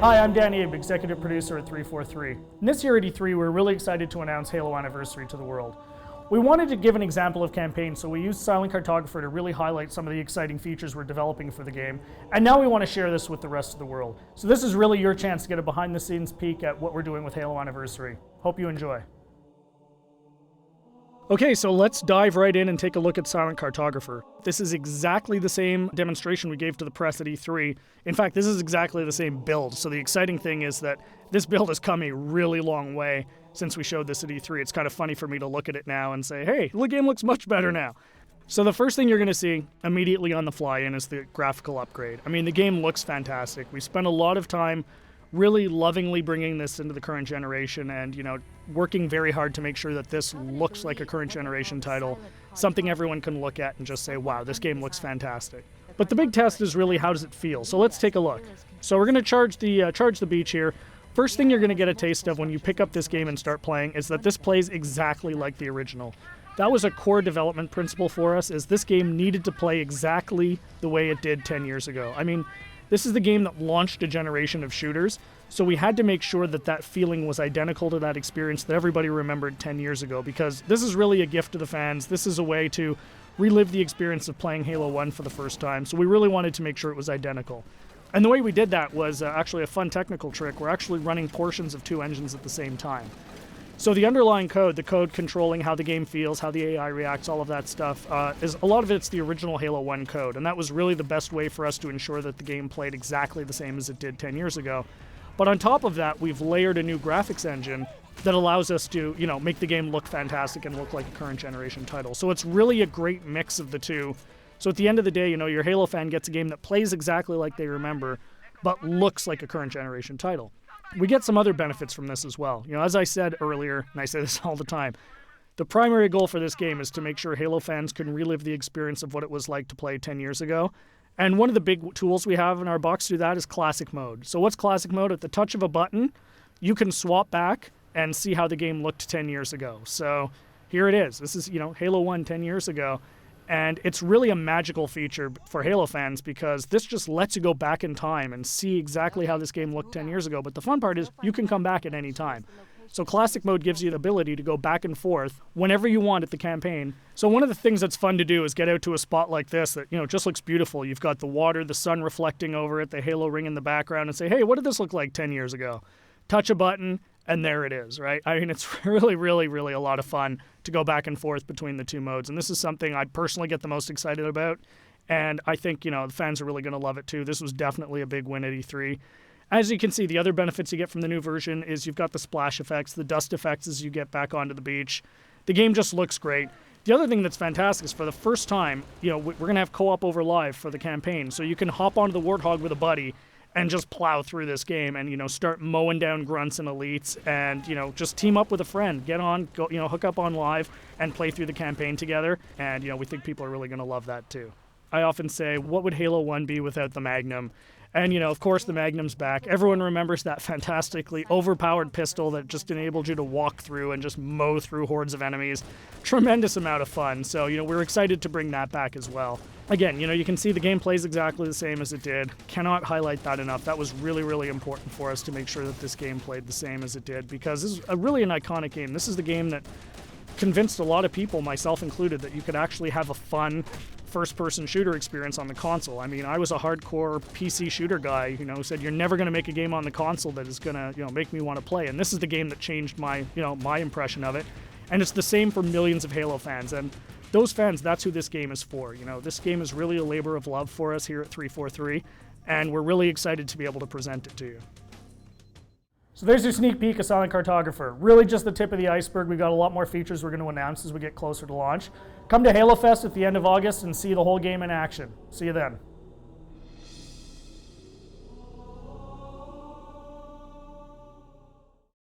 Hi, I'm Danny Abe, executive producer at 343. And this year at E3, we're really excited to announce Halo Anniversary to the world. We wanted to give an example of campaign, so we used Silent Cartographer to really highlight some of the exciting features we're developing for the game. And now we want to share this with the rest of the world. So this is really your chance to get a behind-the-scenes peek at what we're doing with Halo Anniversary. Hope you enjoy. Okay, so let's dive right in and take a look at Silent Cartographer. This is exactly the same demonstration we gave to the press at E3. In fact, this is exactly the same build. So the exciting thing is that this build has come a really long way since we showed this at E3. It's kind of funny for me to look at it now and say, hey, the game looks much better now. So the first thing you're going to see immediately on the fly-in is the graphical upgrade. I mean, the game looks fantastic. We spent a lot of time really lovingly bringing this into the current generation and, working very hard to make sure that this looks like a current generation title, something everyone can look at and just say, wow, this game looks fantastic. But the big test is really, how does it feel? So let's take a look. So we're going to charge the beach here. First thing you're going to get a taste of when you pick up this game and start playing is that this plays exactly like the original. That was a core development principle for us, is this game needed to play exactly the way it did 10 years ago. I mean, this is the game that launched a generation of shooters, so we had to make sure that that feeling was identical to that experience that everybody remembered 10 years ago, because this is really a gift to the fans. This is a way to relive the experience of playing Halo 1 for the first time, so we really wanted to make sure it was identical. And the way we did that was actually a fun technical trick. We're actually running portions of two engines at the same time. So the underlying code, the code controlling how the game feels, how the AI reacts, all of that stuff, is a lot of it's the original Halo 1 code, and that was really the best way for us to ensure that the game played exactly the same as it did 10 years ago. But on top of that, we've layered a new graphics engine that allows us to, make the game look fantastic and look like a current generation title. So it's really a great mix of the two. So at the end of the day, your Halo fan gets a game that plays exactly like they remember, but looks like a current generation title. We get some other benefits from this as well. As I said earlier, and I say this all the time, the primary goal for this game is to make sure Halo fans can relive the experience of what it was like to play 10 years ago. And one of the big tools we have in our box to do that is Classic Mode. So what's Classic Mode? At the touch of a button, you can swap back and see how the game looked 10 years ago. So here it is. This is, Halo 1 10 years ago. And it's really a magical feature for Halo fans, because this just lets you go back in time and see exactly how this game looked 10 years ago. But the fun part is you can come back at any time. So Classic Mode gives you the ability to go back and forth whenever you want at the campaign. So one of the things that's fun to do is get out to a spot like this that, just looks beautiful. You've got the water, the sun reflecting over it, the Halo ring in the background, and say, hey, what did this look like 10 years ago? Touch a button, and there it is, right? I mean, it's really, really, really a lot of fun to go back and forth between the two modes. And this is something I personally get the most excited about. And I think, the fans are really going to love it too. This was definitely a big win at E3. As you can see, the other benefits you get from the new version is you've got the splash effects, the dust effects as you get back onto the beach. The game just looks great. The other thing that's fantastic is for the first time, we're going to have co-op over live for the campaign. So you can hop onto the Warthog with a buddy and just plow through this game and, start mowing down grunts and elites and, just team up with a friend. Get on, go, hook up on live and play through the campaign together. And, we think people are really going to love that too. I often say, what would Halo 1 be without the Magnum? And, of course, the Magnum's back. Everyone remembers that fantastically overpowered pistol that just enabled you to walk through and just mow through hordes of enemies. Tremendous amount of fun. So, we're excited to bring that back as well. Again, you can see the game plays exactly the same as it did. Cannot highlight that enough. That was really, really important for us to make sure that this game played the same as it did, because this is really an iconic game. This is the game that convinced a lot of people, myself included, that you could actually have a fun first-person shooter experience on the console. I mean, I was a hardcore PC shooter guy, who said you're never going to make a game on the console that is going to, make me want to play. And this is the game that changed my, my impression of it. And it's the same for millions of Halo fans. And those fans, that's who this game is for. This game is really a labor of love for us here at 343, and we're really excited to be able to present it to you. So there's your sneak peek of Silent Cartographer. Really just the tip of the iceberg. We've got a lot more features we're going to announce as we get closer to launch. Come to Halo Fest at the end of August and see the whole game in action. See you then.